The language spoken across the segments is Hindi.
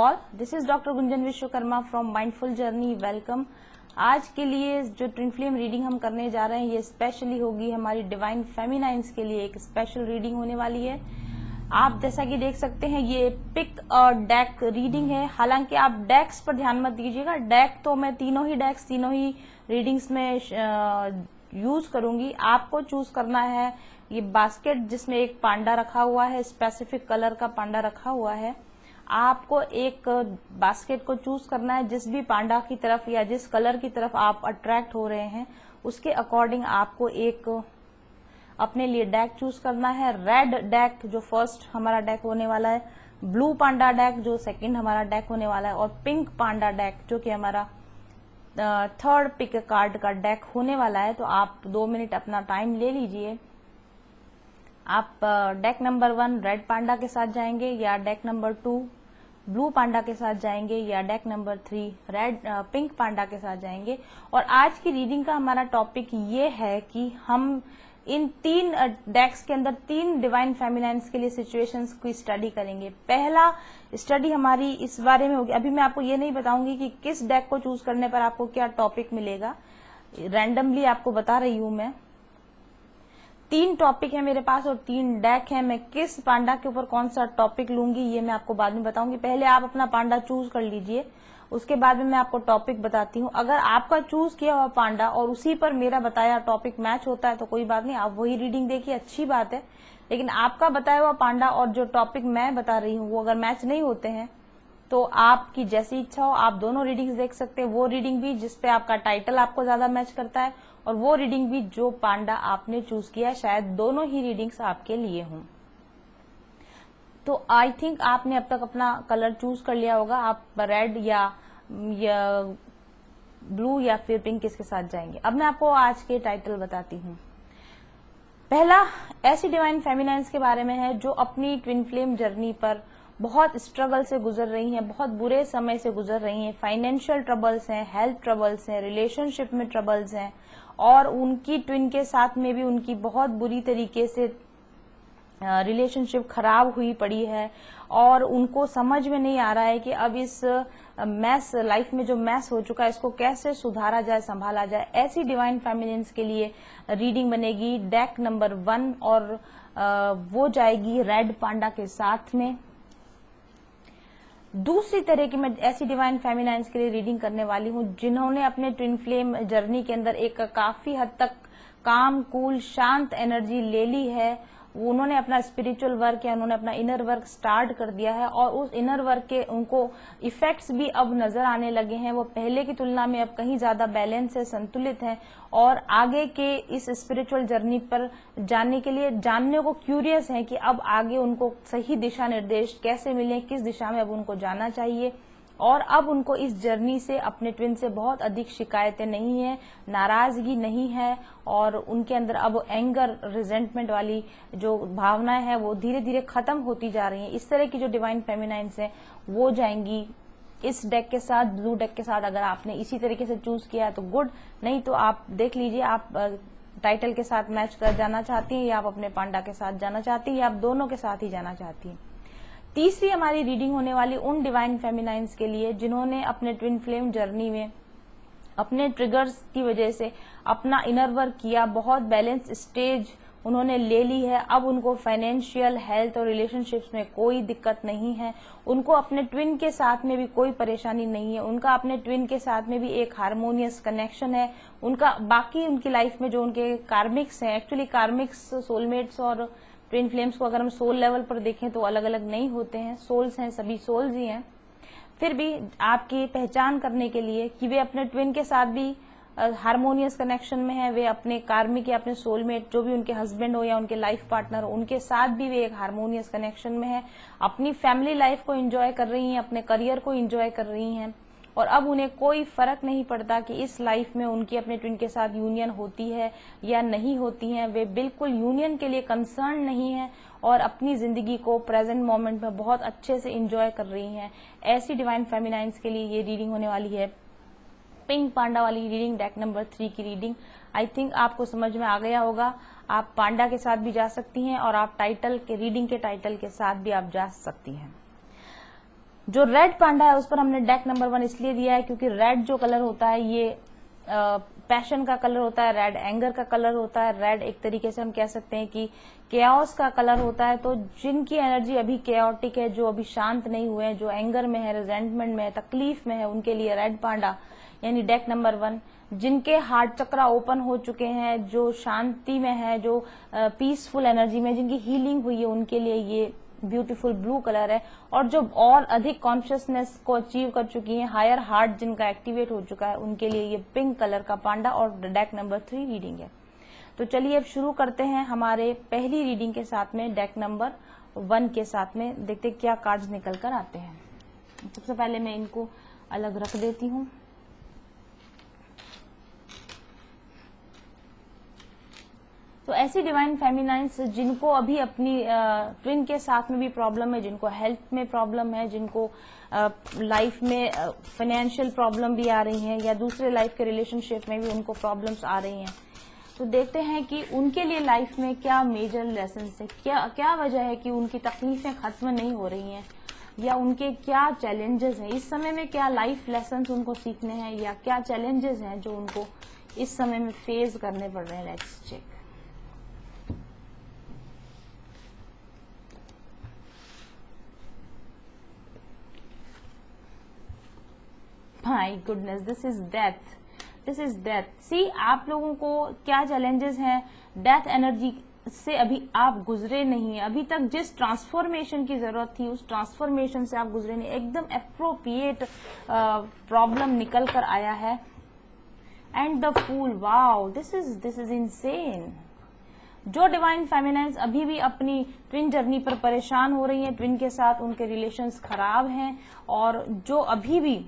All, this is doctor Gunjan Vishwakarma from mindful journey. Welcome. आज के लिए जो ट्विन फ्लेम रीडिंग हम करने जा रहे हैं ये स्पेशली होगी हमारी डिवाइन फेमिनाइंस के लिए, एक स्पेशल रीडिंग होने वाली है। आप जैसा कि देख सकते हैं ये पिक और डेक रीडिंग है। हालांकि आप डेक्स पर ध्यान मत दीजिएगा, डेक तो मैं तीनों ही रीडिंग्स में यूज करूंगी। आपको चूज करना है ये बास्केट जिसमें एक पांडा रखा हुआ है, स्पेसिफिक कलर का पांडा रखा हुआ है। आपको एक बास्केट को चूज करना है जिस भी पांडा की तरफ या जिस कलर की तरफ आप अट्रैक्ट हो रहे हैं उसके अकॉर्डिंग आपको एक अपने लिए डेक चूज करना है। रेड डेक जो फर्स्ट हमारा डेक होने वाला है, ब्लू पांडा डेक जो सेकंड हमारा डेक होने वाला है, और पिंक पांडा डेक जो कि हमारा थर्ड पिक कार्ड का डेक होने वाला है। तो आप 2 मिनट अपना टाइम ले लीजिए। आप डेक नंबर 1 रेड पांडा के साथ जाएंगे, या डेक नंबर 2 ब्लू पांडा के साथ जाएंगे, या डेक नंबर 3 पिंक पांडा के साथ जाएंगे। और आज की रीडिंग का हमारा टॉपिक ये है कि हम इन 3 डेक्स के अंदर 3 डिवाइन फेमिनाइंस के लिए सिचुएशंस की स्टडी करेंगे। पहला स्टडी हमारी इस बारे में होगी। अभी मैं आपको ये नहीं बताऊंगी कि किस डेक को चूज करने पर आपको क्या टॉपिक मिलेगा, रैंडमली आपको बता रही हूं मैं। 3 टॉपिक है मेरे पास और 3 डेक है। मैं किस पांडा के ऊपर कौन सा टॉपिक लूंगी ये मैं आपको बाद में बताऊंगी। पहले आप अपना पांडा चूज कर लीजिए, उसके बाद में मैं आपको टॉपिक बताती हूँ। अगर आपका चूज किया हुआ पांडा और उसी पर मेरा बताया टॉपिक मैच होता है तो कोई बात नहीं, आप वही रीडिंग देखिए, अच्छी बात है। लेकिन आपका बताया हुआ पांडा और जो टॉपिक मैं बता रही हूँ वो अगर मैच नहीं होते हैं तो आपकी जैसी इच्छा हो आप दोनों रीडिंग्स देख सकते हैं। वो रीडिंग भी जिसपे आपका टाइटल आपको ज्यादा मैच करता है और वो रीडिंग भी जो पांडा आपने चूज किया है, शायद दोनों ही रीडिंग्स आपके लिए हों। तो आई थिंक आपने अब तक अपना कलर चूज कर लिया होगा। आप रेड या ब्लू या फिर पिंक किसके साथ जाएंगे। अब मैं आपको आज के टाइटल बताती हूँ। पहला ऐसी डिवाइन फेमिनाइंस के बारे में है जो अपनी ट्विन फ्लेम जर्नी पर बहुत स्ट्रगल से गुजर रही हैं, बहुत बुरे समय से गुजर रही हैं। फाइनेंशियल ट्रबल्स हैं, हेल्थ ट्रबल्स हैं, रिलेशनशिप में ट्रबल्स हैं, और उनकी ट्विन के साथ में भी उनकी बहुत बुरी तरीके से रिलेशनशिप खराब हुई पड़ी है। और उनको समझ में नहीं आ रहा है कि अब इस मैस लाइफ में जो मैस हो चुका है इसको कैसे सुधारा जाए, संभाला जाए। ऐसी डिवाइन फेमिनिन्स के लिए रीडिंग बनेगी डेक नंबर 1 और वो जाएगी रेड पांडा के साथ में। दूसरी तरह की मैं ऐसी डिवाइन फेमिनाइंस के लिए रीडिंग करने वाली हूँ जिन्होंने अपने ट्विन फ्लेम जर्नी के अंदर एक काफी हद तक काम, कूल, शांत एनर्जी ले ली है। उन्होंने अपना स्पिरिचुअल वर्क या उन्होंने अपना इनर वर्क स्टार्ट कर दिया है और उस इनर वर्क के उनको इफेक्ट्स भी अब नजर आने लगे हैं। वो पहले की तुलना में अब कहीं ज्यादा बैलेंस है, संतुलित है, और आगे के इस स्पिरिचुअल जर्नी पर जाने के लिए जानने को क्यूरियस है कि अब आगे उनको सही दिशा निर्देश कैसे मिले, किस दिशा में अब उनको जाना चाहिए। और अब उनको इस जर्नी से, अपने ट्विन से बहुत अधिक शिकायतें नहीं है, नाराजगी नहीं है, और उनके अंदर अब एंगर, रिजेंटमेंट वाली जो भावनाएं हैं वो धीरे धीरे खत्म होती जा रही हैं। इस तरह की जो डिवाइन फेमिनाइंस हैं वो जाएंगी इस डेक के साथ, ब्लू डेक के साथ। अगर आपने इसी तरीके से चूज किया तो गुड, नहीं तो आप देख लीजिए आप टाइटल के साथ मैच कर जाना चाहती हैं या आप अपने पांडा के साथ जाना चाहती हैं या आप दोनों के साथ ही जाना चाहती हैं। तीसरी हमारी रीडिंग होने वाली उन डिवाइन फेमिनाइंस के लिए जिन्होंने अपने ट्विन फ्लेम जर्नी में अपने ट्रिगर्स की वजह से अपना इनर वर्क किया, बहुत बैलेंस स्टेज उन्होंने ले ली है। अब उनको फाइनेंशियल, हेल्थ और रिलेशनशिप्स में कोई दिक्कत नहीं है। उनको अपने ट्विन के साथ में भी कोई परेशानी नहीं है। उनका अपने ट्विन के साथ में भी एक हार्मोनियस कनेक्शन है। उनका बाकी उनकी लाइफ में जो उनके कार्मिक्स हैं, एक्चुअली कार्मिक्स, सोलमेट्स और ट्विन फ्लेम्स को अगर हम सोल लेवल पर देखें तो अलग अलग नहीं होते हैं, सोल्स हैं, सभी सोल्स ही हैं। फिर भी आपकी पहचान करने के लिए कि वे अपने ट्विन के साथ भी हार्मोनियस कनेक्शन में है, वे अपने कार्मिक या अपने सोलमेट जो भी उनके हस्बैंड हो या उनके लाइफ पार्टनर हो उनके साथ भी वे एक हार्मोनियस कनेक्शन में है। अपनी फैमिली लाइफ को एंजॉय कर रही हैं, अपने करियर को एंजॉय कर रही हैं, और अब उन्हें कोई फर्क नहीं पड़ता कि इस लाइफ में उनकी अपने ट्विन के साथ यूनियन होती है या नहीं होती है। वे बिल्कुल यूनियन के लिए कंसर्न नहीं है और अपनी जिंदगी को प्रेजेंट मोमेंट में बहुत अच्छे से एंजॉय कर रही हैं। ऐसी डिवाइन फेमिनाइंस के लिए ये रीडिंग होने वाली है, पिंक पांडा वाली रीडिंग, डेक नंबर 3 की रीडिंग। आई थिंक आपको समझ में आ गया होगा। आप पांडा के साथ भी जा सकती हैं और आप टाइटल के, रीडिंग के टाइटल के साथ भी आप जा सकती हैं। जो रेड पांडा है उस पर हमने डेक नंबर 1 इसलिए दिया है क्योंकि रेड जो कलर होता है ये पैशन का कलर होता है, रेड एंगर का कलर होता है, रेड एक तरीके से हम कह सकते हैं कि केओस का कलर होता है। तो जिनकी एनर्जी अभी केओटिक है, जो अभी शांत नहीं हुए हैं, जो एंगर में है, रिजेंटमेंट में है, तकलीफ में है, उनके लिए रेड पांडा यानी डेक नंबर 1। जिनके हार्ट चक्रा ओपन हो चुके हैं, जो शांति में है, जो पीसफुल एनर्जी में, जिनकी हीलिंग हुई है, उनके लिए ये ब्यूटीफुल ब्लू कलर है। और जो और अधिक कॉन्शियसनेस को अचीव कर चुकी हैं, हायर हार्ट जिनका एक्टिवेट हो चुका है, उनके लिए ये पिंक कलर का पांडा और डेक नंबर 3 रीडिंग है। तो चलिए अब शुरू करते हैं हमारे पहली रीडिंग के साथ में, डेक नंबर 1 के साथ में। देखते क्या कार्ड्स निकल कर आते हैं। सबसे पहले मैं इनको अलग रख देती हूँ। तो ऐसी डिवाइन फेमिनाइन्स जिनको अभी अपनी ट्विन के साथ में भी प्रॉब्लम है, जिनको हेल्थ में प्रॉब्लम है, जिनको लाइफ में फाइनेंशियल प्रॉब्लम भी आ रही हैं, या दूसरे लाइफ के रिलेशनशिप में भी उनको प्रॉब्लम्स आ रही हैं, तो देखते हैं कि उनके लिए लाइफ में क्या मेजर लेसन है, क्या वजह है कि उनकी तकलीफें खत्म नहीं हो रही हैं, या उनके क्या चैलेंजेस हैं इस समय में, क्या लाइफ लेसन उनको सीखने हैं, या क्या चैलेंजेस हैं जो उनको इस समय में फेस करने पड़ रहे हैं। Let's check. My goodness, this is death. See आप लोगों को क्या चैलेंजेस हैं, डेथ एनर्जी से अभी आप गुजरे नहीं है। अभी तक जिस ट्रांसफॉर्मेशन की जरूरत थी उस ट्रांसफॉर्मेशन से आप गुजरे नहीं। एकदम अप्रोप्रिएट प्रॉब्लम निकल कर आया है। And the fool, wow, this is insane. जो डिवाइन फेमिनाइन्स अभी भी अपनी ट्विन जर्नी पर परेशान हो रही हैं, ट्विन के साथ उनके रिलेशंस खराब हैं, और जो अभी भी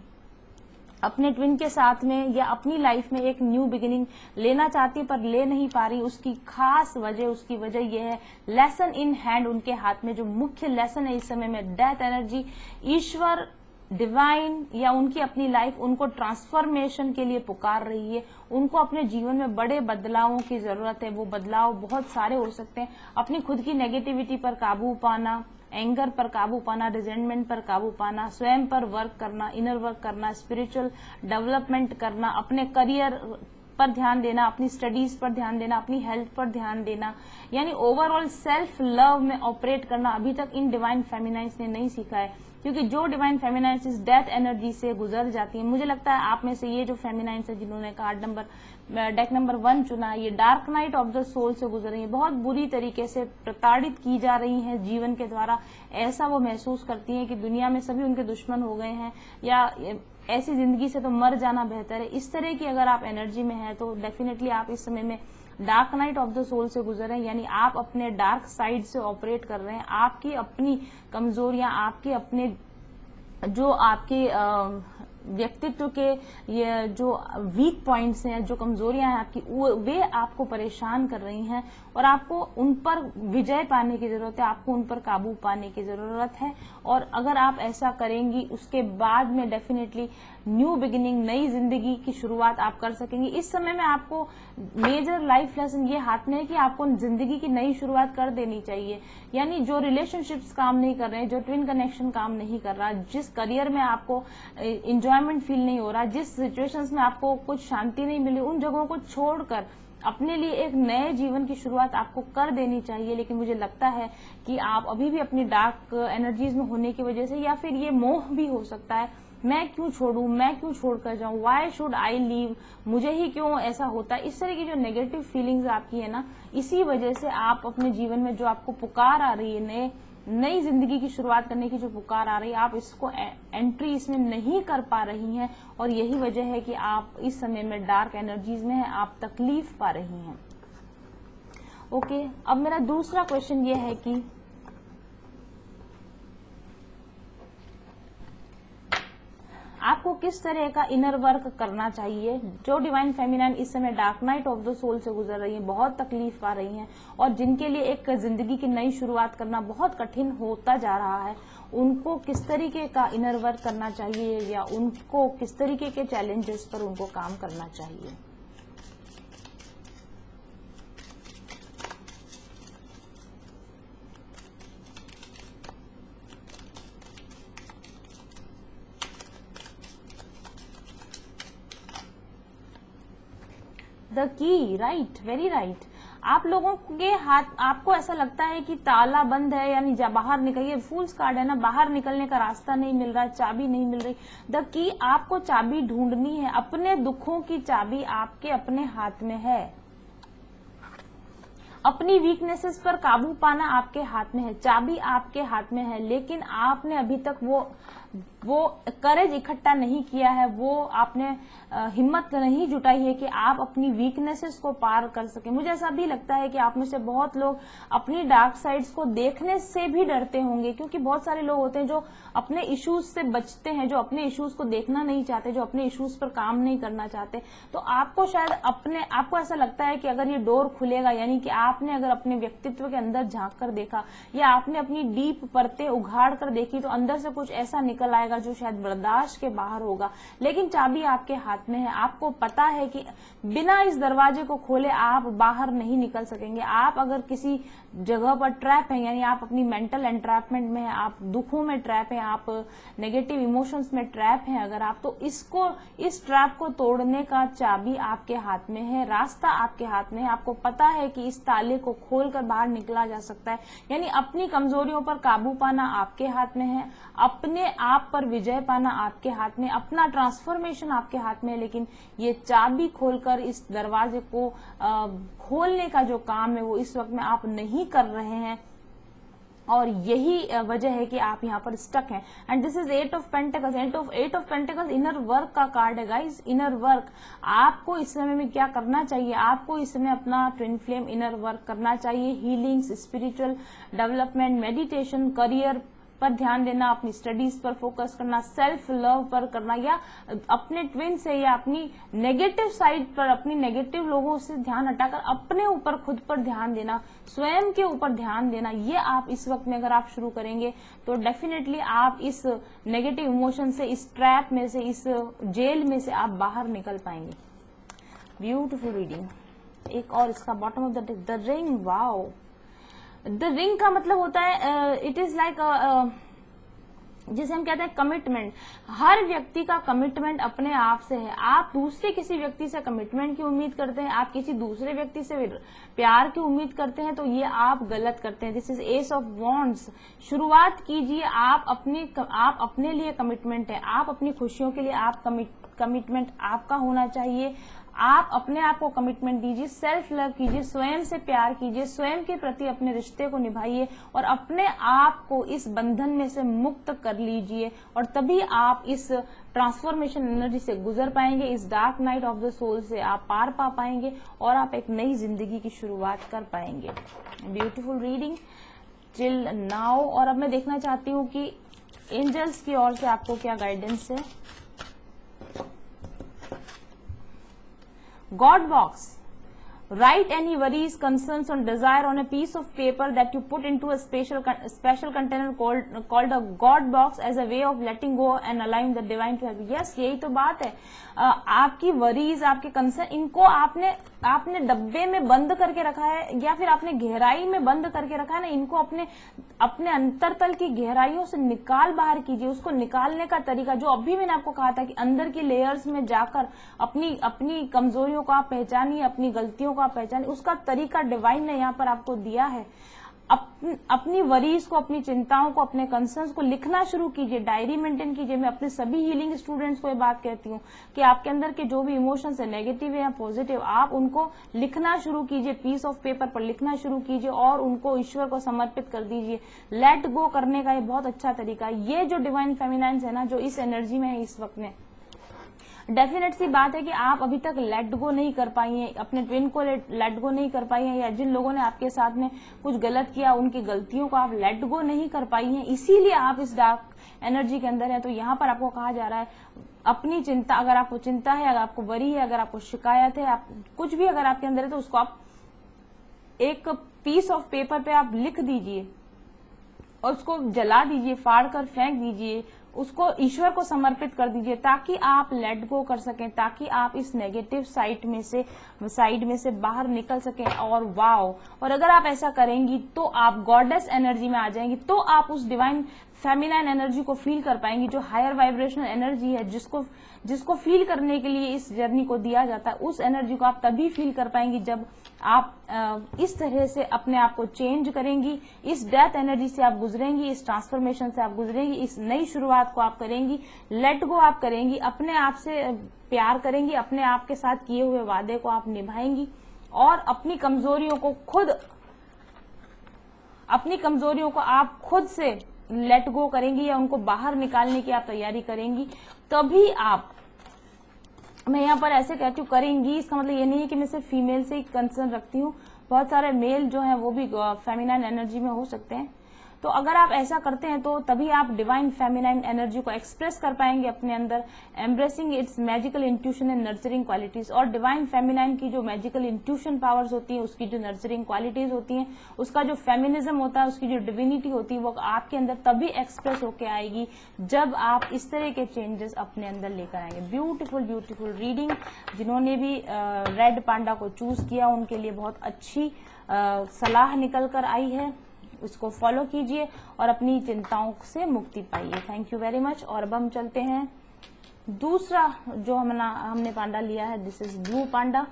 अपने ट्विन के साथ में या अपनी लाइफ में एक न्यू बिगिनिंग लेना चाहती पर ले नहीं पा रही, उसकी खास वजह, उसकी वजह यह है लेसन इन हैंड। उनके हाथ में जो मुख्य लेसन है इस समय में, डेथ एनर्जी, ईश्वर, डिवाइन या उनकी अपनी लाइफ उनको ट्रांसफॉर्मेशन के लिए पुकार रही है। उनको अपने जीवन में बड़े बदलावों की जरूरत है। वो बदलाव बहुत सारे हो सकते हैं। अपनी खुद की नेगेटिविटी पर काबू पाना, एंगर पर काबू पाना, रिजेंटमेंट पर काबू पाना, स्वयं पर वर्क करना, इनर वर्क करना, स्पिरिचुअल डेवलपमेंट करना, अपने करियर पर ध्यान देना, अपनी स्टडीज पर ध्यान देना, अपनी हेल्थ पर ध्यान देना, यानी ओवरऑल सेल्फ लव में ऑपरेट करना अभी तक इन डिवाइन फेमिनाइन्स ने नहीं सीखा है। क्योंकि जो डिवाइन फेमिनाइन्स इस डेथ एनर्जी से गुजर जाती है, मुझे लगता है आप में से ये जो फेमिनाइन्स है जिन्होंने कार्ड नंबर डेक नंबर 1 चुना, ये dark night of the soul से गुजर रही है। बहुत बुरी तरीके से प्रताड़ित की जा रही हैं जीवन के द्वारा। ऐसा वो महसूस करती हैं कि दुनिया में सभी उनके दुश्मन हो गए हैं, या ऐसी जिंदगी से तो मर जाना बेहतर है। इस तरह की अगर आप एनर्जी में है तो डेफिनेटली आप इस समय में dark night of the soul से गुजर रहे हैं, यानी आप अपने डार्क साइड से ऑपरेट कर रहे हैं। आपकी अपनी कमजोरियां, आपके अपने जो आपके व्यक्तित्व के ये जो वीक पॉइंट्स हैं, जो कमजोरियां हैं आपकी, वे आपको परेशान कर रही हैं, और आपको उन पर विजय पाने की जरूरत है, आपको उन पर काबू पाने की जरूरत है। और अगर आप ऐसा करेंगी उसके बाद में डेफिनेटली न्यू बिगिनिंग, नई जिंदगी की शुरुआत आप कर सकेंगी। इस समय में आपको मेजर लाइफ लेसन ये हाथ में है कि आपको जिंदगी की नई शुरुआत कर देनी चाहिए। यानी जो रिलेशनशिप्स काम नहीं कर रहे हैं, जो ट्विन कनेक्शन काम नहीं कर रहा, जिस करियर में आपको एंजॉयमेंट फील नहीं हो रहा, जिस सिचुएशंस में आपको कुछ शांति नहीं मिली, उन जगहों को छोड़कर अपने लिए एक नए जीवन की शुरुआत आपको कर देनी चाहिए। लेकिन मुझे लगता है कि आप अभी भी अपनी डार्क एनर्जीज में होने की वजह से, या फिर ये मोह भी हो सकता है, मैं क्यों छोड़ूं, मैं क्यों छोड़कर जाऊं, वाई शुड आई लीव, मुझे ही क्यों ऐसा होता है, इस तरह की जो नेगेटिव फीलिंग्स आपकी है ना, इसी वजह से आप अपने जीवन में जो आपको पुकार आ रही है, नई जिंदगी की शुरुआत करने की जो पुकार आ रही है, आप इसको एंट्री इसमें नहीं कर पा रही हैं, और यही वजह है कि आप इस समय में डार्क एनर्जीज में हैं, आप तकलीफ पा रही हैं। ओके, अब मेरा दूसरा क्वेश्चन ये है कि आपको किस तरह का इनर वर्क करना चाहिए। जो डिवाइन फेमिनाइन इस समय dark night of the soul से गुजर रही है, बहुत तकलीफ पा रही हैं, और जिनके लिए एक जिंदगी की नई शुरुआत करना बहुत कठिन होता जा रहा है, उनको किस तरीके का इनर वर्क करना चाहिए, या उनको किस तरीके के चैलेंजेस पर उनको काम करना चाहिए। The key, right, very right. आप लोगों के हाथ, आपको ऐसा लगता है कि ताला बंद है, यानी बाहर निकलिए, फूल्स कार्ड है ना, बाहर निकलने का रास्ता नहीं मिल रहा है, चाबी नहीं मिल रही। द की, आपको चाबी ढूंढनी है, अपने दुखों की चाबी आपके अपने हाथ में है। अपनी वीकनेसेस पर काबू पाना आपके हाथ में है, चाबी आपके हाथ में है, लेकिन आपने अभी तक वो करेज इकट्ठा नहीं किया है, वो आपने हिम्मत नहीं जुटाई है कि आप अपनी वीकनेसेस को पार कर सके। मुझे ऐसा भी लगता है कि आप में से बहुत लोग अपनी डार्क साइड्स को देखने से भी डरते होंगे, क्योंकि बहुत सारे लोग होते हैं जो अपने इश्यूज से बचते हैं, जो अपने इश्यूज को देखना नहीं चाहते, जो अपने इश्यूज पर काम नहीं करना चाहते। तो आपको शायद आपको ऐसा लगता है कि अगर ये डोर खुलेगा, यानी कि आपने अगर अपने व्यक्तित्व के अंदर झांक कर देखा या आपने अपनी डीप परतें उघाड़ कर देखी, तो अंदर से कुछ ऐसा निकल आएगा जो शायद बर्दाश्त के बाहर होगा। लेकिन चाबी आपके हाथ में है, आपको पता है कि बिना इस दरवाजे को खोले आप बाहर नहीं निकल सकेंगे। आप अगर किसी जगह पर ट्रैप हैं, यानी आप अपनी मेंटल एंट्रैपमेंट में हैं, आप दुखों में ट्रैप हैं, आप नेगेटिव इमोशंस में ट्रैप हैं अगर आप, तो इस ट्रैप को तोड़ने का चाबी आपके हाथ में है, रास्ता आपके हाथ में है। आपको पता है कि इस ताले को खोलकर बाहर निकला जा सकता है। यानी अपनी कमजोरियों पर काबू पाना आपके हाथ में है, अपने आप पर विजय पाना आपके हाथ में, अपना ट्रांसफॉर्मेशन आपके हाथ में है। लेकिन ये चाबी खोलकर इस दरवाजे को खोलने का जो काम है वो इस वक्त में आप नहीं कर रहे हैं, और यही वजह है कि आप यहाँ पर स्टक हैं। And this is 8 of pentacles. 8 of pentacles inner work का कार्ड है गाइस, इनर वर्क। आपको इस समय में क्या करना चाहिए? आपको इस समय अपना ट्विन फ्लेम इनर वर्क करना चाहिए। Healings, spiritual development, meditation, career पर ध्यान देना, अपनी स्टडीज पर फोकस करना, सेल्फ लव पर करना, या अपने ट्विन से या अपनी नेगेटिव साइड पर, अपनी नेगेटिव लोगों से ध्यान हटाकर अपने ऊपर, खुद पर ध्यान देना, स्वयं के ऊपर ध्यान देना। ये आप इस वक्त में अगर आप शुरू करेंगे तो डेफिनेटली आप इस नेगेटिव इमोशन से, इस ट्रैप में से, इस जेल में से आप बाहर निकल पाएंगे। Beautiful reading. एक और इसका bottom of the ring. Wow, the ring का मतलब होता है इट इज लाइक जिसे हम कहते हैं कमिटमेंट। हर व्यक्ति का कमिटमेंट अपने आप से है। आप दूसरे किसी व्यक्ति से कमिटमेंट की उम्मीद करते हैं, आप किसी दूसरे व्यक्ति से प्यार की उम्मीद करते हैं, तो ये आप गलत करते हैं। This is S of wands. शुरुआत कीजिए, आप अपने लिए कमिटमेंट है, आप अपनी खुशियों के लिए आप कमिटमेंट आपका होना चाहिए। आप अपने आप को कमिटमेंट दीजिए, सेल्फ लव कीजिए, स्वयं से प्यार कीजिए, स्वयं के प्रति अपने रिश्ते को निभाइए और अपने आप को इस बंधन में से मुक्त कर लीजिए, और तभी आप इस ट्रांसफॉर्मेशन एनर्जी से गुजर पाएंगे, इस dark night of the soul से आप पार पा पाएंगे और आप एक नई जिंदगी की शुरुआत कर पाएंगे। Beautiful reading till now. और अब मैं देखना चाहती हूँ कि एंजल्स की ओर से आपको क्या गाइडेंस है। God box. Write any worries, concerns, or desire on a piece of paper that you put into a special container called a God box as a way of letting go and allowing the divine to help you. Yes, यही तो बात है। आपकी वरीज, आपके कंसर्न, इनको आपने डब्बे में बंद करके रखा है या फिर आपने गहराई में बंद करके रखा है ना, इनको अपने अंतरतल की गहराइयों से निकाल बाहर कीजिए। उसको निकालने का तरीका जो अभी मैंने आपको कहा था कि अंदर की लेयर्स में जाकर अपनी कमजोरियों को आप पहचानिए, अपनी गलतियों को आप पहचानिए, उसका तरीका डिवाइन ने यहाँ पर आपको दिया है। अपनी वरीज को, अपनी चिंताओं को, अपने कंसर्न्स को लिखना शुरू कीजिए, डायरी मेंटेन कीजिए। मैं अपने सभी हीलिंग स्टूडेंट्स को ये बात कहती हूँ कि आपके अंदर के जो भी इमोशंस है, नेगेटिव है या पॉजिटिव, आप उनको लिखना शुरू कीजिए, पीस ऑफ पेपर पर लिखना शुरू कीजिए और उनको ईश्वर को समर्पित कर दीजिए। लेट गो करने का ये बहुत अच्छा तरीका है। ये जो डिवाइन फेमिनाइन्स है ना, जो इस एनर्जी में है इस वक्त में, डेफिनेट सी बात है कि आप अभी तक लेट गो नहीं कर पाई हैं, अपने ट्विन को लेट गो नहीं कर पाई हैं, या जिन लोगों ने आपके साथ में कुछ गलत किया उनकी गलतियों को आप लेट गो नहीं कर पाई हैं, इसीलिए आप इस डार्क एनर्जी के अंदर है। तो यहाँ पर आपको कहा जा रहा है अपनी चिंता, अगर आपको चिंता है, अगर आपको वरी है, अगर आपको शिकायत है, आप कुछ भी अगर आपके अंदर है, तो उसको आप एक पीस ऑफ पेपर पे आप लिख दीजिए और उसको जला दीजिए, फाड़ कर फेंक दीजिए, उसको ईश्वर को समर्पित कर दीजिए, ताकि आप लेट गो कर सकें, ताकि आप इस नेगेटिव साइड में से बाहर निकल सकें। और वाओ, और अगर आप ऐसा करेंगी तो आप गॉडेस एनर्जी में आ जाएंगी, तो आप उस डिवाइन फेमिनाइन एनर्जी को फील कर पाएंगी, जो हायर वाइब्रेशनल एनर्जी है, जिसको फील करने के लिए इस जर्नी को दिया जाता है, उस एनर्जी को आप तभी फील कर पाएंगी जब आप इस तरह से अपने आप को चेंज करेंगी, इस डेथ एनर्जी से आप गुजरेंगी, इस ट्रांसफॉर्मेशन से आप गुजरेंगी, इस नई शुरुआत को आप करेंगी, लेट गो आप करेंगी, अपने आप से प्यार करेंगी, अपने आप के साथ किए हुए वादे को आप निभाएंगी और अपनी कमजोरियों को आप खुद से लेट गो करेंगी या उनको बाहर निकालने की आप तैयारी करेंगी। तभी आप, मैं यहाँ पर ऐसे कहती हूँ करेंगी, इसका मतलब ये नहीं है कि मैं सिर्फ फीमेल से ही कंसर्न रखती हूँ, बहुत सारे मेल जो हैं वो भी फेमिनाइन एनर्जी में हो सकते हैं। तो अगर आप ऐसा करते हैं तो तभी आप डिवाइन फेमिनाइन एनर्जी को एक्सप्रेस कर पाएंगे अपने अंदर, embracing its magical intuition and nurturing qualities. और डिवाइन फेमिनाइन की जो मैजिकल इंट्यूशन पावर्स होती है, उसकी जो नर्चरिंग क्वालिटीज होती हैं, उसका जो फेमिनिज्म होता है, उसकी जो डिविनिटी होती है, वो आपके अंदर तभी एक्सप्रेस होके आएगी जब आप इस तरह के चेंजेस अपने अंदर लेकर आएंगे। Beautiful beautiful reading. जिन्होंने भी रेड पांडा को चूज किया उनके लिए बहुत अच्छी सलाह निकल कर आई है, उसको फॉलो कीजिए और अपनी चिंताओं से मुक्ति पाइए। Thank you very much. और अब हम चलते हैं दूसरा जो हमने पांडा लिया है, दिस इज ब्लू पांडा,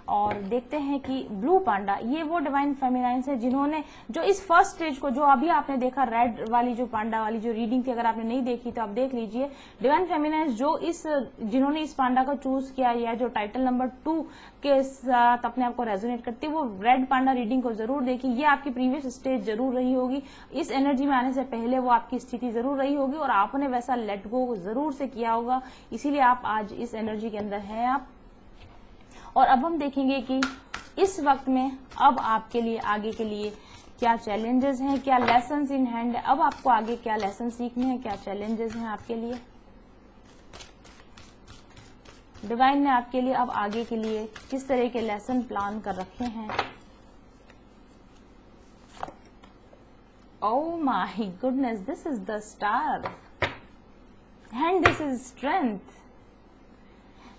और देखते हैं कि ब्लू पांडा ये वो डिवाइन फेमिनाइन्स है जिन्होंने जो इस फर्स्ट स्टेज को, जो अभी आपने देखा रेड वाली जो पांडा वाली जो रीडिंग थी, अगर आपने नहीं देखी तो आप देख लीजिए। डिवाइन फेमिनाइन्स जिन्होंने इस पांडा को चूज किया या जो टाइटल नंबर 2 के साथ अपने आप को रेजोनेट करती है, वो रेड पांडा रीडिंग को जरूर देखी। ये आपकी प्रीवियस स्टेज जरूर रही होगी, इस एनर्जी में आने से पहले वो आपकी स्थिति जरूर रही होगी और आपने वैसा लेट गो जरूर से किया होगा, इसीलिए आप आज इस एनर्जी के अंदर हैं आप। और अब हम देखेंगे कि इस वक्त में अब आपके लिए आगे के लिए क्या चैलेंजेस हैं, क्या लेसन्स इन हैंड है, अब आपको आगे क्या लेसन सीखने हैं, क्या चैलेंजेस हैं आपके लिए। डिवाइन ने आपके लिए अब आगे के लिए किस तरह के लेसन प्लान कर रखे हैं। Oh my goodness, this is the star and this is strength.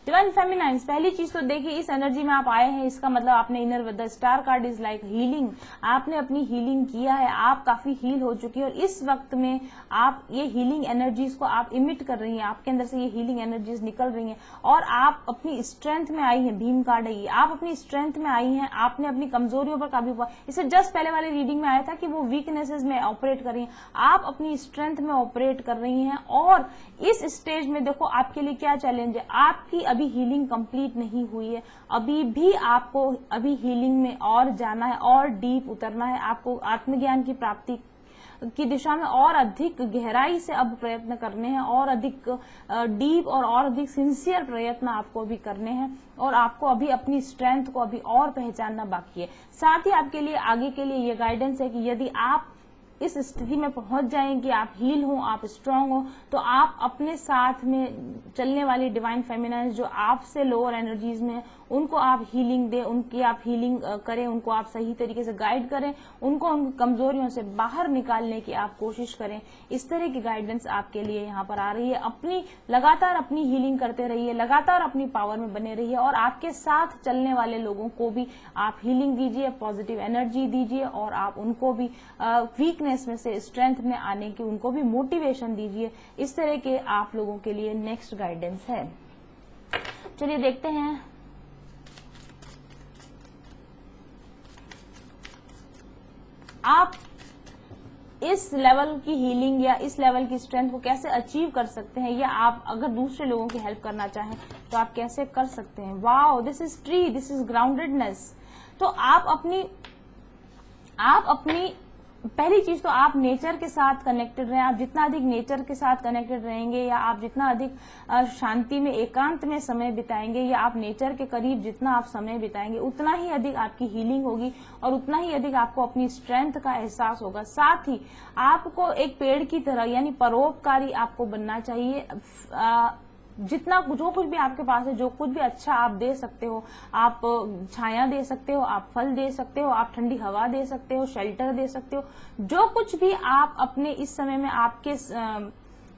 Divine feminines, पहली चीज तो देखिए इस एनर्जी में आप आए हैं, इसका मतलब आपने inner, the star card is like healing, आपने अपनी हीलिंग किया है, आप काफी हील हो चुकी है और इस वक्त में आप ये हीलिंग एनर्जीज को आप इमिट कर रही हैं, आपके अंदर से ये हीलिंग एनर्जीज निकल रही हैं और आप अपनी स्ट्रेंथ में आई हैं। भीम कार्ड है ये, आप अपनी स्ट्रेंथ में आई हैं, आपने अपनी कमजोरियों पर काबू पाया। इससे जस्ट पहले वाली रीडिंग में आया था कि वो वीकनेसेस में ऑपरेट कर रही हैं, आप अपनी स्ट्रेंथ में ऑपरेट कर रही हैं। और इस स्टेज में देखो आपके लिए क्या चैलेंज है, आपकी अभी हीलिंग कंप्लीट नहीं हुई है, अभी भी आपको अभी हीलिंग में और जाना है और डीप उतरना है, आपको आत्मज्ञान की प्राप्ति की दिशा में और अधिक गहराई से अब प्रयत्न करने हैं और अधिक डीप और अधिक सिंसियर प्रयत्न आपको अभी करने हैं और आपको अभी अपनी स्ट्रेंथ को अभी और पहचानना बाकी है। साथ ही आपके लिए आगे के लिए ये गाइडेंस है कि यदि आप इस स्थिति में पहुंच जाएं कि आप हील हो, आप स्ट्रांग हो, तो आप अपने साथ में चलने वाली डिवाइन फेमिनाइन्स जो आपसे लोअर एनर्जीज में उनको आप हीलिंग दें, उनकी आप हीलिंग करें, उनको आप सही तरीके से गाइड करें, उनको उन कमजोरियों से बाहर निकालने की आप कोशिश करें। इस तरह की गाइडेंस आपके लिए यहाँ पर आ रही है। लगातार अपनी हीलिंग करते रहिए, लगातार अपनी पावर में बने रहिए और आपके साथ चलने वाले लोगों को भी आप हीलिंग दीजिए, पॉजिटिव एनर्जी दीजिए और आप उनको भी वीकनेस में से स्ट्रेंथ में आने की उनको भी मोटिवेशन दीजिए। इस तरह के आप लोगों के लिए नेक्स्ट गाइडेंस है। चलिए देखते हैं आप इस लेवल की हीलिंग या इस लेवल की स्ट्रेंथ को कैसे अचीव कर सकते हैं, या आप अगर दूसरे लोगों की हेल्प करना चाहें तो आप कैसे कर सकते हैं। Wow, this is tree, this is groundedness. तो आप अपनी पहली चीज तो आप नेचर के साथ कनेक्टेड रहें। आप जितना अधिक नेचर के साथ कनेक्टेड रहेंगे या आप जितना अधिक शांति में, एकांत में समय बिताएंगे या आप नेचर के करीब जितना आप समय बिताएंगे, उतना ही अधिक आपकी हीलिंग होगी और उतना ही अधिक आपको अपनी स्ट्रेंथ का एहसास होगा। साथ ही आपको एक पेड़ की तरह यानी परोपकारी आपको बनना चाहिए। जितना जो कुछ भी आपके पास है, जो कुछ भी अच्छा आप दे सकते हो, आप छाया दे सकते हो, आप फल दे सकते हो, आप ठंडी हवा दे सकते हो, शेल्टर दे सकते हो, जो कुछ भी आप अपने इस समय में आपके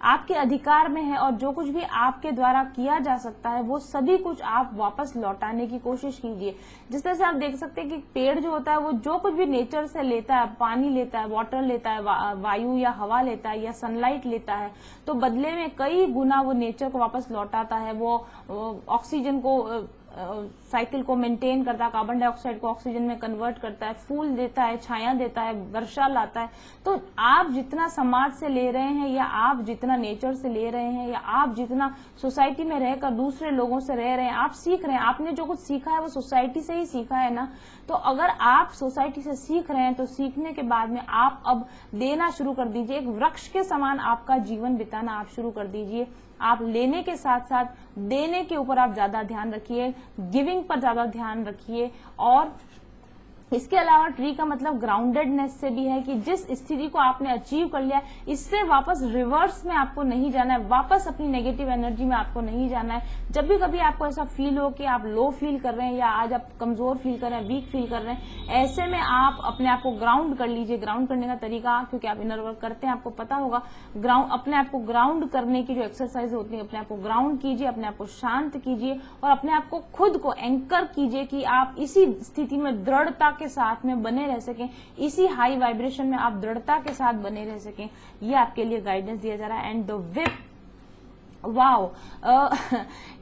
आपके अधिकार में है और जो कुछ भी आपके द्वारा किया जा सकता है वो सभी कुछ आप वापस लौटाने की कोशिश कीजिए। जिस तरह से आप देख सकते हैं कि पेड़ जो होता है वो जो कुछ भी नेचर से लेता है, पानी लेता है, वाटर लेता है, वायु या हवा लेता है या सनलाइट लेता है, तो बदले में कई गुना वो नेचर को वापस लौटाता है। वो ऑक्सीजन को साइकिल को मेंटेन करता है, कार्बन डाइऑक्साइड को ऑक्सीजन में कन्वर्ट करता है, फूल देता है, छाया देता है, वर्षा लाता है। तो आप जितना समाज से ले रहे हैं या आप जितना नेचर से ले रहे हैं या आप जितना सोसाइटी में रहकर दूसरे लोगों से रह रहे हैं, आप सीख रहे हैं। आपने जो कुछ सीखा है वो सोसाइटी से ही सीखा है ना। तो अगर आप सोसाइटी से सीख रहे हैं तो सीखने के बाद में आप अब देना शुरू कर दीजिए। एक वृक्ष के समान आपका जीवन बिताना आप शुरू कर दीजिए। आप लेने के साथ साथ देने के ऊपर आप ज्यादा ध्यान रखिए, गिविंग पर ज्यादा ध्यान रखिए। और इसके अलावा ट्री का मतलब ग्राउंडेडनेस से भी है कि जिस स्थिति को आपने अचीव कर लिया है इससे वापस रिवर्स में आपको नहीं जाना है, वापस अपनी नेगेटिव एनर्जी में आपको नहीं जाना है। जब भी कभी आपको ऐसा फील हो कि आप लो फील कर रहे हैं या आज आप कमजोर फील कर रहे हैं, वीक फील कर रहे हैं, ऐसे में आप अपने आप को ग्राउंड कर लीजिए। ग्राउंड करने का तरीका, क्योंकि आप इनर वर्क करते हैं, आपको पता होगा, ग्राउंड अपने आप को ग्राउंड करने की जो एक्सरसाइज होती है, अपने आप को ग्राउंड कीजिए, अपने आप को शांत कीजिए और अपने आप को खुद को एंकर कीजिए कि आप इसी स्थिति में दृढ़ता के साथ में बने रह सकें, इसी हाई वाइब्रेशन में आप दृढ़ता के साथ बने रह सकें। ये आपके लिए गाइडेंस दिया जा रहा है। एंड द विप, वाओ,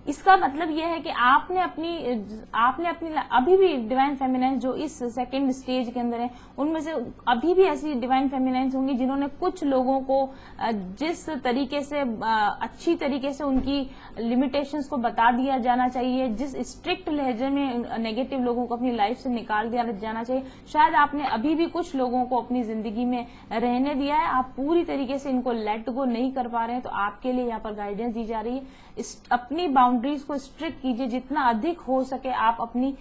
इसका मतलब यह है कि आपने अपनी अभी भी डिवाइन फेमिनाइन जो इस सेकंड स्टेज के अंदर है उनमें से अभी भी ऐसी डिवाइन फेमिनाइंस होंगी जिन्होंने कुछ लोगों को जिस तरीके से अच्छी तरीके से उनकी लिमिटेशंस को बता दिया जाना चाहिए, जिस स्ट्रिक्ट लहजे में नेगेटिव लोगों को अपनी लाइफ से निकाल दिया जाना चाहिए, शायद आपने अभी भी कुछ लोगों को अपनी जिंदगी में रहने दिया है। आप पूरी तरीके से इनको लेट गो नहीं कर पा रहे हैं, तो आपके लिए यहाँ पर गाइडेंस दी जा रही है। अपनी बाउंड्रीज को स्ट्रिक्ट कीजिए जितना अधिक हो सके। आप अपनी,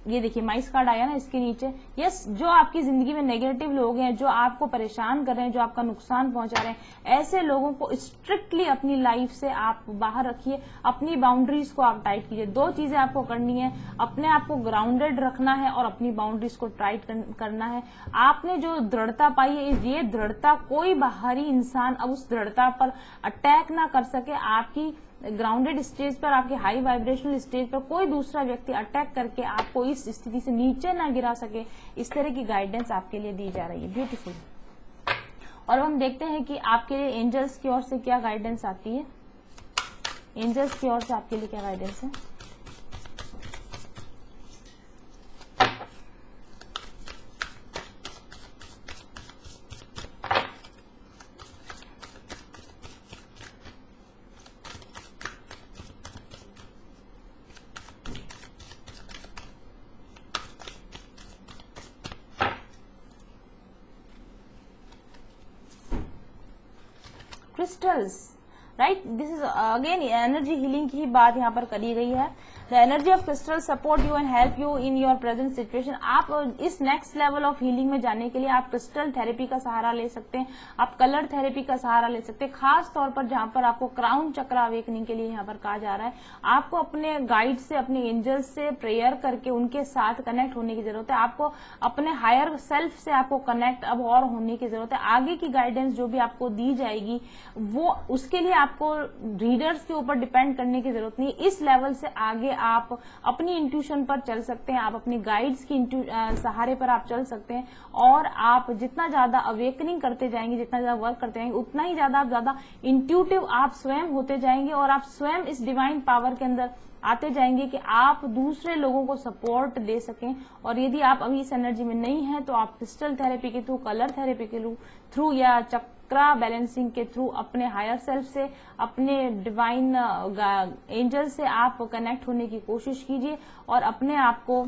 ये देखिए माइस कार्ड आया ना इसके नीचे, यस, जो आपकी जिंदगी में नेगेटिव लोग हैं, जो आपको परेशान कर रहे हैं, जो आपका नुकसान पहुंचा रहे हैं, ऐसे लोगों को स्ट्रिक्टली अपनी लाइफ से आप बाहर रखिए। अपनी बाउंड्रीज को आप टाइट कीजिए। दो चीजें आपको करनी है, अपने आप को ग्राउंडेड रखना है और अपनी बाउंड्रीज को टाइट करना है। आपने जो दृढ़ता पाई है, ये दृढ़ता कोई बाहरी इंसान अब उस दृढ़ता पर अटैक ना कर सके। आपकी ग्राउंडेड स्टेज पर, आपके हाई वाइब्रेशनल स्टेज पर कोई दूसरा व्यक्ति अटैक करके आपको इस स्थिति से नीचे ना गिरा सके, इस तरह की गाइडेंस आपके लिए दी जा रही है। ब्यूटीफुल। और हम देखते हैं कि आपके लिए एंजल्स की ओर से क्या गाइडेंस आती है। एंजल्स की ओर से आपके लिए क्या गाइडेंस है। Crystals, right, this is again energy healing की बात यहाँ पर करी गई है। The energy of crystal support you and help you in your present situation. आप इस नेक्स्ट लेवल ऑफ हीलिंग में जाने के लिए आप क्रिस्टल थेरेपी का सहारा ले सकते हैं, आप कलर थेरेपी का सहारा ले सकते हैं। खास तौर पर जहां पर आपको क्राउन चक्र अवेकनिंग के लिए यहाँ पर कहा जा रहा है, आपको अपने गाइड से, अपने एंजल्स से प्रेयर करके उनके साथ कनेक्ट होने की जरूरत है। आपको अपने हायर सेल्फ से आपको कनेक्ट अब और होने की जरूरत है। आगे की गाइडेंस जो भी आपको दी जाएगी वो, उसके लिए आपको रीडर्स के ऊपर डिपेंड करने की जरूरत नहीं है। इस लेवल से आगे आप अपनी इंट्यूशन पर चल सकते हैं, आप अपनी गाइड्स की सहारे पर आप चल सकते हैं। और आप जितना ज्यादा अवेकनिंग करते जाएंगे, जितना ज्यादा वर्क करते जाएंगे, उतना ही ज्यादा इंट्यूटिव आप स्वयं होते जाएंगे और आप स्वयं इस डिवाइन पावर के अंदर आते जाएंगे कि आप दूसरे लोगों को सपोर्ट दे सकें। और यदि आप अभी इस एनर्जी में नहीं हैं तो आप क्रिस्टल थेरेपी के थ्रू, कलर थेरेपी के थ्रू या चक्रा बैलेंसिंग के थ्रू अपने हायर सेल्फ से, अपने डिवाइन एंजल से आप कनेक्ट होने की कोशिश कीजिए और अपने आप को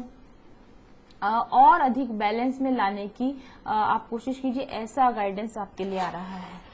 और अधिक बैलेंस में लाने की आप कोशिश कीजिए। ऐसा गाइडेंस आपके लिए आ रहा है।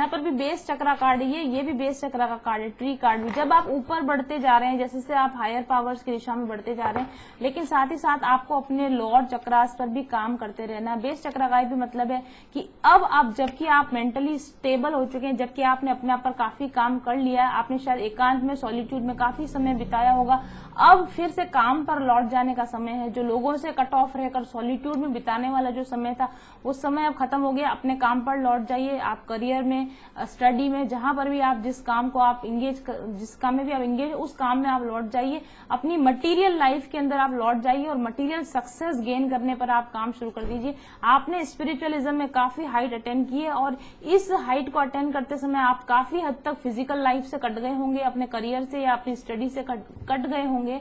यहाँ पर भी बेस चक्रा कार्ड है, ये भी बेस चक्रा का कार्ड है, ट्री कार्ड भी। जब आप ऊपर बढ़ते जा रहे हैं, जैसे जैसे आप हायर पावर्स की दिशा में बढ़ते जा रहे हैं, लेकिन साथ ही साथ आपको अपने लॉर्ड चक्रास पर भी काम करते रहना है। बेस चक्रा का भी मतलब है कि अब आप, जबकि आप मेंटली स्टेबल हो चुके हैं, जबकि आपने अपने आप पर काफी काम कर लिया है, आपने शायद एकांत में, सॉलिट्यूड में काफी समय बिताया होगा, अब फिर से काम पर लौट जाने का समय है। जो लोगों से कट ऑफ रहकर सॉलिट्यूड में बिताने वाला जो समय था, वो समय अब खत्म हो गया। अपने काम पर लौट जाइए। आप करियर में, स्टडी में, जहां पर भी आप, जिस काम को आप जिस काम में भी आप इंगेज, उस काम में आप लौट जाइए। अपनी मटेरियल लाइफ के अंदर आप लौट जाइए और मटेरियल सक्सेस गेन करने पर आप काम शुरू कर दीजिए। आपने स्पिरिचुअलिज्म में काफी हाइट अटेंड की है और इस हाइट को अटेंड करते समय आप काफी हद तक फिजिकल लाइफ से कट गए होंगे, अपने करियर से या अपनी स्टडी से कट गए होंगे।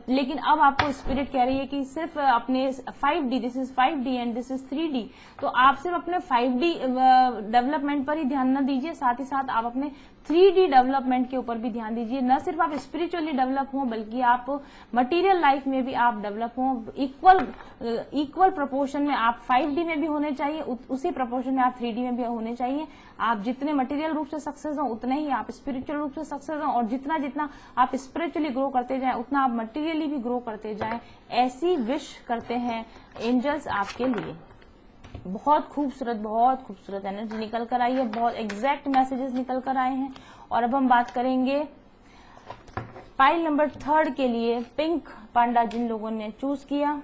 लेकिन अब आपको स्पिरिट कह रही है कि सिर्फ अपने 5D, this is 5D and this is 3D, तो आप सिर्फ अपने 5D डेवलपमेंट पर ही ध्यान न दीजिए, साथ ही साथ आप अपने 3D डेवलपमेंट के ऊपर भी ध्यान दीजिए। न सिर्फ आप स्पिरिचुअली डेवलप हो, बल्कि आप मटेरियल लाइफ में भी आप डेवलप हो। इक्वल प्रोपोर्शन में आप 5D में भी होने चाहिए, उसी प्रोपोर्शन में आप 3D में भी होने चाहिए। आप जितने मटेरियल रूप से सक्सेस हो, उतने ही आप स्पिरिचुअल रूप से सक्सेस हो, और जितना जितना आप स्पिरिचुअली ग्रो करते जाएं, उतना आप मटेरियली भी ग्रो करते जाएं। ऐसी विश करते हैं एंजल्स आपके लिए। बहुत खूबसूरत एनर्जी निकल कर आई है, बहुत एग्जैक्ट मैसेजेस निकल कर आए हैं। और अब हम बात करेंगे पाइल नंबर 3 के लिए, पिंक पांडा जिन लोगों ने चूज किया।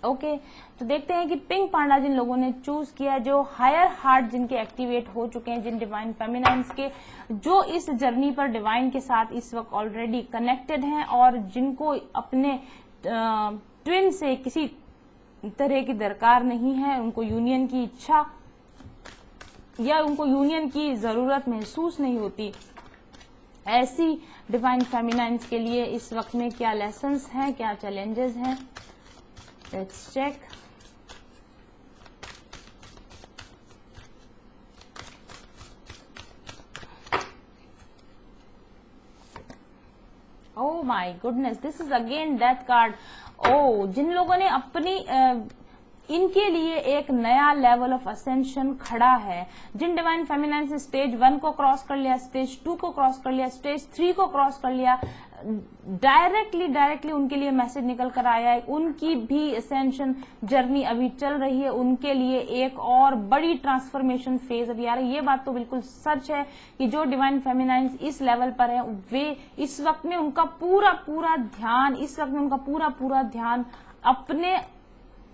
ओके, तो देखते हैं कि पिंक पांडा जिन लोगों ने चूज किया, जो हायर हार्ट जिनके एक्टिवेट हो चुके हैं, जिन डिवाइन फेमिनाइन्स के, जो इस जर्नी पर डिवाइन के साथ इस वक्त ऑलरेडी कनेक्टेड हैं और जिनको अपने ट्विन से किसी तरह की दरकार नहीं है, उनको यूनियन की इच्छा या उनको यूनियन की जरूरत महसूस नहीं होती, ऐसी डिवाइन फेमिनाइन्स के लिए इस वक्त में क्या लेसन्स हैं, क्या चैलेंजेस हैं, let's check. Oh my goodness, this is again death card. जिन लोगों ने अपनी इनके लिए एक नया लेवल ऑफ असेंशन खड़ा है, जिन डिवाइन फेमिनाइन से स्टेज 1 को क्रॉस कर लिया, स्टेज 2 को क्रॉस कर लिया, स्टेज 3 को क्रॉस कर लिया, डायरेक्टली उनके लिए मैसेज निकल कर आया है। उनकी भी असेंशन जर्नी अभी चल रही है, उनके लिए एक और बड़ी ट्रांसफॉर्मेशन फेज अभी आ रही है। ये बात तो बिल्कुल सच है कि जो डिवाइन फेमिनाइन्स इस लेवल पर है, वे इस वक्त में उनका पूरा ध्यान अपने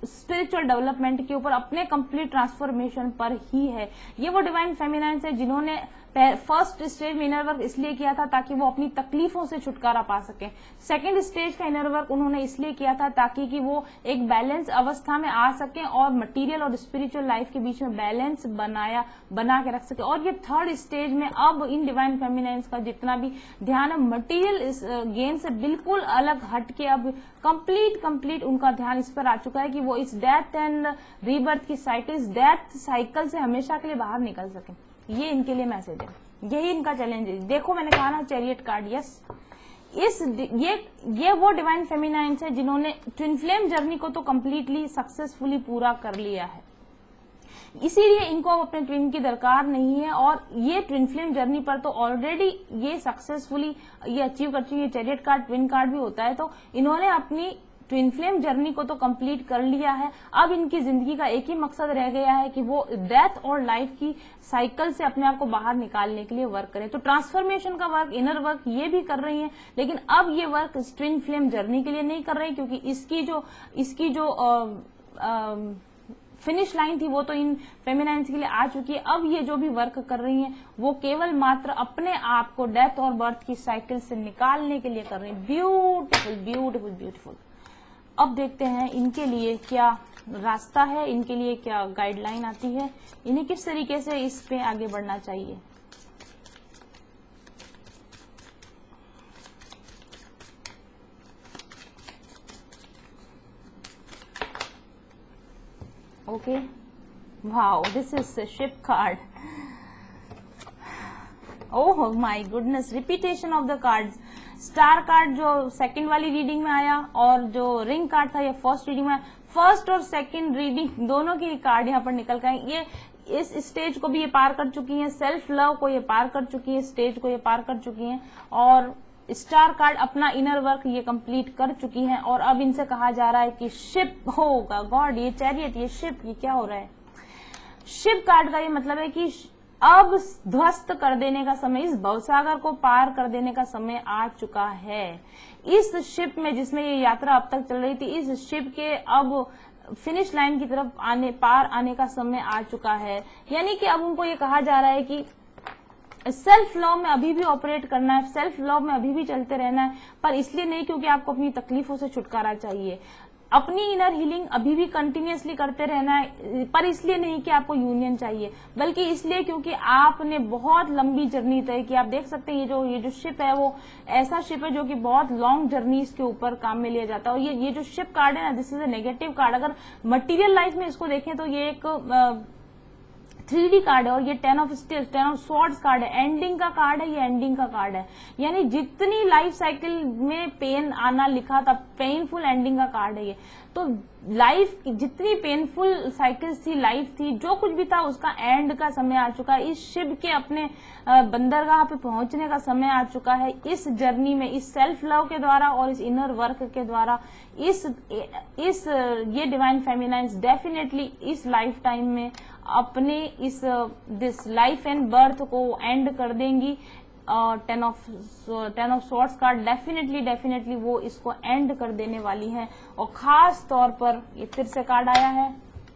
स्पिरिचुअल डेवलपमेंट के ऊपर, अपने कंप्लीट ट्रांसफॉर्मेशन पर ही है। ये वो डिवाइन फेमिनाइन्स है जिन्होंने फर्स्ट स्टेज में इनर वर्क इसलिए किया था ताकि वो अपनी तकलीफों से छुटकारा पा सके। सेकंड स्टेज का इनर वर्क उन्होंने इसलिए किया था ताकि कि वो एक बैलेंस अवस्था में आ सके और मटेरियल और स्पिरिचुअल लाइफ के बीच में बैलेंस बना के रख सके। और ये थर्ड स्टेज में अब इन डिवाइन फेमिनाइन्स का जितना भी ध्यान है, मटेरियल गेन से बिल्कुल अलग हट के अब कंप्लीट उनका ध्यान इस पर आ चुका है कि वो इस डेथ एंड रीबर्थ की साइकिल, इस डेथ साइकिल से हमेशा के लिए बाहर निकल सके। ये इनके लिए मैसेज है, यही इनका चैलेंज है। देखो मैंने कहा ना, चैरियट कार्ड, यस, ये वो डिवाइन फेमिनाइन्स है जिन्होंने ट्विन फ्लेम जर्नी को तो कंप्लीटली सक्सेसफुली पूरा कर लिया है, इसीलिए इनको अब अपने ट्विन की दरकार नहीं है। और ये ट्विन फ्लेम जर्नी पर तो ऑलरेडी ये सक्सेसफुली ये अचीव कर चुकी है। चैरियट कार्ड ट्विन कार्ड भी होता है, तो इन्होंने अपनी ट्विन फ्लेम जर्नी को तो कंप्लीट कर लिया है। अब इनकी जिंदगी का एक ही मकसद रह गया है कि वो डेथ और लाइफ की साइकिल से अपने आप को बाहर निकालने के लिए वर्क करें। तो ट्रांसफॉर्मेशन का वर्क, इनर वर्क ये भी कर रही हैं, लेकिन अब ये वर्क ट्विन फ्लेम जर्नी के लिए नहीं कर रही, क्योंकि इसकी जो फिनिश लाइन थी वो तो इन फेमिनाइन्स के लिए आ चुकी है। अब ये जो भी वर्क कर रही हैं वो केवल मात्र अपने आप को डेथ और बर्थ की साइकिल से निकालने के लिए कर रही हैं। ब्यूटीफुल। अब देखते हैं इनके लिए क्या रास्ता है, इनके लिए क्या गाइडलाइन आती है, इन्हें किस तरीके से इस पे आगे बढ़ना चाहिए। Okay, wow, this is ship card. Oh my goodness, repetition of the cards. Star card जो सेकंड वाली रीडिंग में आया और जो रिंग कार्ड था ये फर्स्ट रीडिंग में आया। फर्स्ट और सेकंड रीडिंग दोनों की कार्ड यहाँ पर निकल गए। ये इस स्टेज को भी ये पार कर चुकी हैं, सेल्फ लव को ये पार कर चुकी है, स्टेज को ये पार कर चुकी हैं, और स्टार कार्ड अपना इनर वर्क ये कंप्लीट कर चुकी हैं। और अब इनसे कहा जा रहा है कि शिप होगा, गॉड, ये चैरियट, ये शिप, ये क्या हो रहा है? शिप कार्ड का ये मतलब है कि अब ध्वस्त कर देने का समय, इस भवसागर को पार कर देने का समय आ चुका है। इस शिप में जिसमें ये यात्रा अब तक चल रही थी, इस शिप के अब फिनिश लाइन की तरफ पार आने का समय आ चुका है। यानी कि अब उनको ये कहा जा रहा है कि सेल्फ लव में अभी भी ऑपरेट करना है, सेल्फ लव में अभी भी चलते रहना है, पर इसलिए नहीं क्योंकि आपको अपनी तकलीफों से छुटकारा चाहिए। अपनी इनर हीलिंग अभी भी कंटिन्यूअसली करते रहना है, पर इसलिए नहीं कि आपको यूनियन चाहिए, बल्कि इसलिए क्योंकि आपने बहुत लंबी जर्नी तय की। आप देख सकते हैं ये जो शिप है वो ऐसा शिप है जो कि बहुत लॉन्ग जर्नीज के ऊपर काम में लिया जाता है। और ये जो शिप कार्ड है ना, this is a negative card. अगर मटीरियल लाइफ में इसको देखें तो ये एक 3D कार्ड है, और ये 10 ऑफ स्वॉर्ड्स कार्ड है, एंडिंग का कार्ड है, ये एंडिंग का कार्ड है। यानी जितनी लाइफ साइकिल में पेन आना लिखा था, पेनफुल एंडिंग का कार्ड है ये। तो लाइफ जितनी पेनफुल साइकिल्स थी, लाइफ थी, जो कुछ भी था, उसका एंड का समय आ चुका है। इस शिप के अपने बंदरगाह पे पहुंचने का समय आ चुका है। इस जर्नी में, इस सेल्फ लव के द्वारा और इस इनर वर्क के द्वारा ये डिवाइन फेमिनाइन्स डेफिनेटली इस लाइफ टाइम में अपने दिस लाइफ एंड बर्थ को एंड कर देंगी। 10 ऑफ स्वॉर्ड्स कार्ड डेफिनेटली वो इसको एंड कर देने वाली हैं। और खास तौर पर ये फिर से कार्ड आया है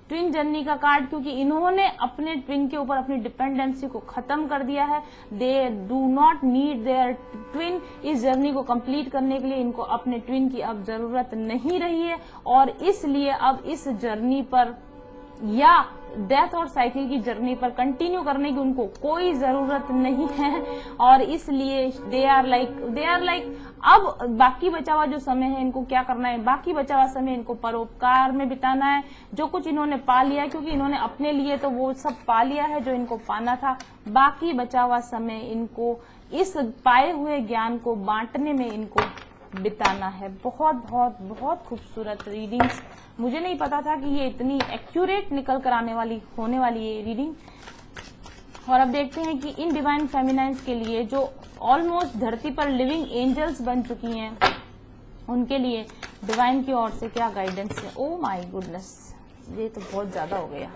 ट्विन जर्नी का कार्ड, क्योंकि इन्होंने अपने ट्विन के ऊपर अपनी डिपेंडेंसी को खत्म कर दिया है। They do not need their twin. इस जर्नी को कंप्लीट करने के लिए इनको अपने ट्विन की अब जरूरत नहीं रही है, और इसलिए अब इस जर्नी पर या डेथ और साइकिल की जर्नी पर कंटिन्यू करने की उनको कोई जरूरत नहीं है। और इसलिए दे आर लाइक अब बाकी बचा हुआ जो समय है इनको क्या करना है, बाकी बचा हुआ समय इनको परोपकार में बिताना है। जो कुछ इन्होंने पा लिया, क्योंकि इन्होंने अपने लिए तो वो सब पा लिया है जो इनको पाना था, बाकी बचा हुआ समय इनको इस पाए हुए ज्ञान को बांटने में इनको बिताना है। बहुत बहुत बहुत खूबसूरत रीडिंग्स। मुझे नहीं पता था कि ये इतनी एक्यूरेट निकल कर होने वाली ये रीडिंग। और अब देखते हैं कि इन डिवाइन फेमिनाइन्स के लिए जो ऑलमोस्ट धरती पर लिविंग एंजल्स बन चुकी हैं, उनके लिए डिवाइन की ओर से क्या गाइडेंस है। ओ माय गुडनेस, ये तो बहुत ज्यादा हो गया।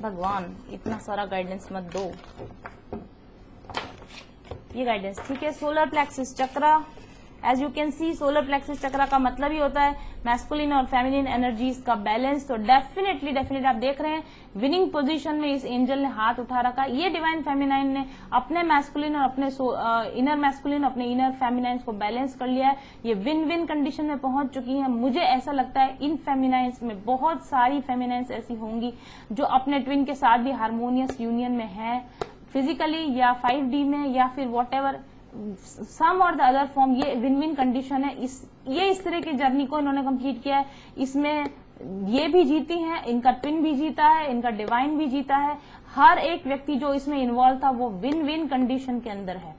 भगवान, इतना सारा गाइडेंस मत दो। ये गाइडेंस ठीक है। Solar plexus chakra, as you can see solar plexus chakra का मतलब ही होता है मैस्कुलिन और फेमिनिन एनर्जीज का बैलेंस। तो डेफिनेटली आप देख रहे हैं विनिंग पोजीशन में इस एंजल ने हाथ उठा रखा। ये डिवाइन फेमिनाइन ने अपने मैस्कुलिन और अपने इनर मैस्कुलिन, अपने इनर फेमिनाइन्स को बैलेंस कर लिया है। ये विन विन कंडीशन में पहुंच चुकी हैं। मुझे ऐसा लगता है इन फेमिनाइन्स में बहुत सारी फेमिनाइन्स ऐसी होंगी जो अपने ट्विन के साथ भी हार्मोनियस यूनियन में है, फिजिकली या 5D में या फिर वॉटएवर सम और द अदर फॉर्म। ये विन विन कंडीशन है। इस तरह की जर्नी को इन्होंने कंप्लीट किया है। इसमें ये भी जीती हैं, इनका ट्विन भी जीता है, इनका डिवाइन भी जीता है। हर एक व्यक्ति जो इसमें इन्वॉल्व था वो विन विन कंडीशन के अंदर है।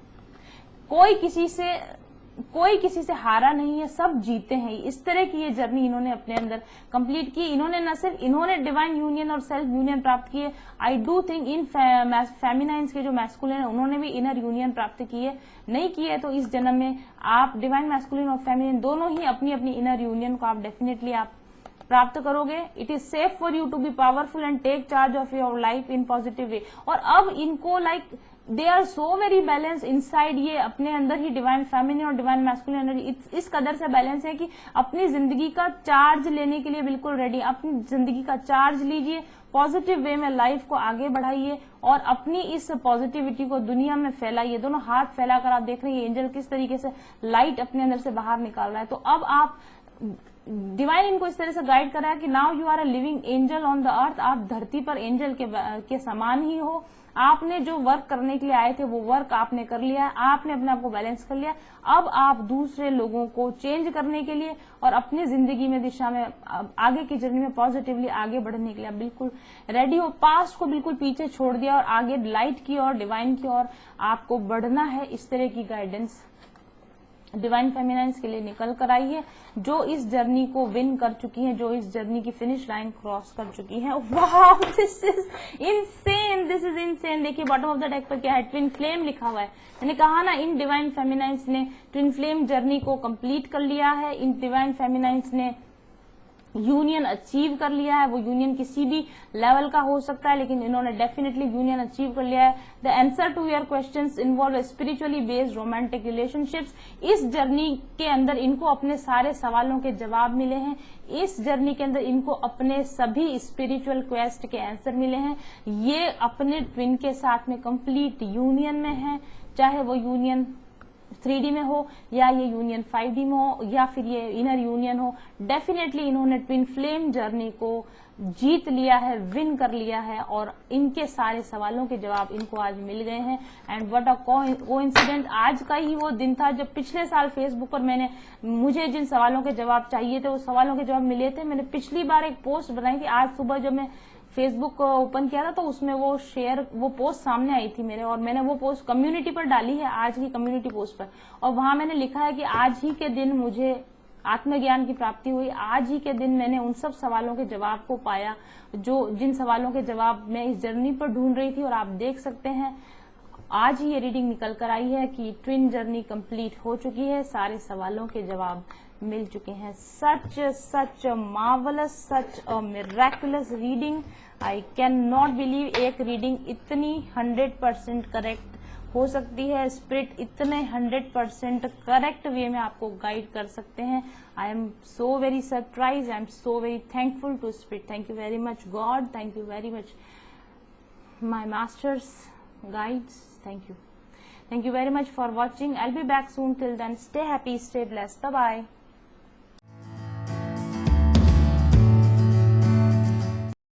कोई किसी से हारा नहीं है, सब जीते हैं। इस तरह की ये जर्नी इन्होंने अपने अंदर कंप्लीट की। इन्होंने न सिर्फ डिवाइन यूनियन और सेल्फ यूनियन प्राप्त किए, आई डू थिंक इन फेमिनाइन्स के जो मैस्कुलिन है उन्होंने भी इनर यूनियन प्राप्त किए। नहीं किए तो इस जन्म में आप डिवाइन मैस्कुलिन और फेमिनिन दोनों ही अपनी अपनी इनर यूनियन को आप डेफिनेटली आप प्राप्त करोगे। It is safe for you to be powerful and take charge of your life in positive way. और अब इनको they are so very balance inside. ये अपने अंदर ही डिवाइन फेमिनिन और डिवाइन मैस्कुलिन एनर्जी इस कदर से बैलेंस है कि अपनी जिंदगी का चार्ज लेने के लिए बिल्कुल रेडी। अपनी जिंदगी का चार्ज लीजिए, पॉजिटिव वे में लाइफ को आगे बढ़ाइए और अपनी इस पॉजिटिविटी को दुनिया में फैलाइए। दोनों हाथ फैलाकर आप देख रहे हैं एंजल किस तरीके से लाइट अपने अंदर से बाहर निकाल रहा है। तो अब आप डिवाइन इनको इस तरह से गाइड कर रहा है कि now you are a living angel on the earth. आप धरती पर एंजल के समान ही हो। आपने जो वर्क करने के लिए आए थे वो वर्क आपने कर लिया है। आपने अपने आप को बैलेंस कर लिया। अब आप दूसरे लोगों को चेंज करने के लिए और अपनी जिंदगी में दिशा में आगे की जर्नी में पॉजिटिवली आगे बढ़ने के लिए आप बिल्कुल रेडी हो। पास्ट को बिल्कुल पीछे छोड़ दिया और आगे लाइट की ओर, डिवाइन की ओर आपको बढ़ना है। इस तरह की गाइडेंस डिवाइन फेमिनाइन्स के लिए निकल कर आई है, जो इस जर्नी को विन कर चुकी हैं, जो इस जर्नी की फिनिश लाइन क्रॉस कर चुकी हैं। Wow, this is insane, this is insane. देखिए बॉटम ऑफ द डेक पर क्या है, ट्विन फ्लेम लिखा हुआ है। मैंने कहा ना, इन डिवाइन फेमिनाइन्स ने ट्विन फ्लेम जर्नी को कंप्लीट कर लिया है। इन डिवाइन फेमिनाइन्स ने यूनियन अचीव कर लिया है। वो यूनियन किसी भी लेवल का हो सकता है, लेकिन इन्होंने डेफिनेटली यूनियन अचीव कर लिया है। The answer to your questions involve spiritually based romantic relationships. इस जर्नी के अंदर इनको अपने सारे सवालों के जवाब मिले हैं। इस जर्नी के अंदर इनको अपने सभी स्पिरिचुअल क्वेस्ट के आंसर मिले हैं। ये अपने ट्विन के साथ में कंप्लीट यूनियन में है, चाहे वो यूनियन 3D में हो या ये यूनियन 5D में हो या फिर ये इनर यूनियन हो। डेफिनेटली इन्होंने ट्विन फ्लेम जर्नी को जीत लिया है, विन कर लिया है, और इनके सारे सवालों के जवाब इनको आज मिल गए हैं। एंड व्हाट अ कोइंसिडेंट, आज का ही वो दिन था जब पिछले साल फेसबुक पर मुझे जिन सवालों के जवाब चाहिए थे वो सवालों के जवाब मिले थे। मैंने पिछली बार एक पोस्ट बनाई थी, आज सुबह जब मैं फेसबुक ओपन किया था तो उसमें वो पोस्ट सामने आई थी मेरे, और मैंने वो पोस्ट कम्युनिटी पर डाली है, आज की कम्युनिटी पोस्ट पर। और वहां मैंने लिखा है कि आज ही के दिन मुझे आत्मज्ञान की प्राप्ति हुई। आज ही के दिन मैंने उन सब सवालों के जवाब को पाया जिन सवालों के जवाब मैं इस जर्नी पर ढूंढ रही थी। और आप देख सकते हैं आज ही ये रीडिंग निकल कर आई है कि ट्विन जर्नी कंप्लीट हो चुकी है, सारे सवालों के जवाब मिल चुके हैं। Such marvellous, such a miraculous reading. I can not believe एक रीडिंग इतनी 100% करेक्ट हो सकती है। स्पिरिट इतने 100% करेक्ट वे में आपको गाइड कर सकते हैं। I am so very surprise, I am so very thankful to spirit. Thank you very much God, thank you very much my masters, guides. Thank you very much for watching. I'll be back soon. Till then, stay happy, stay blessed. Bye bye.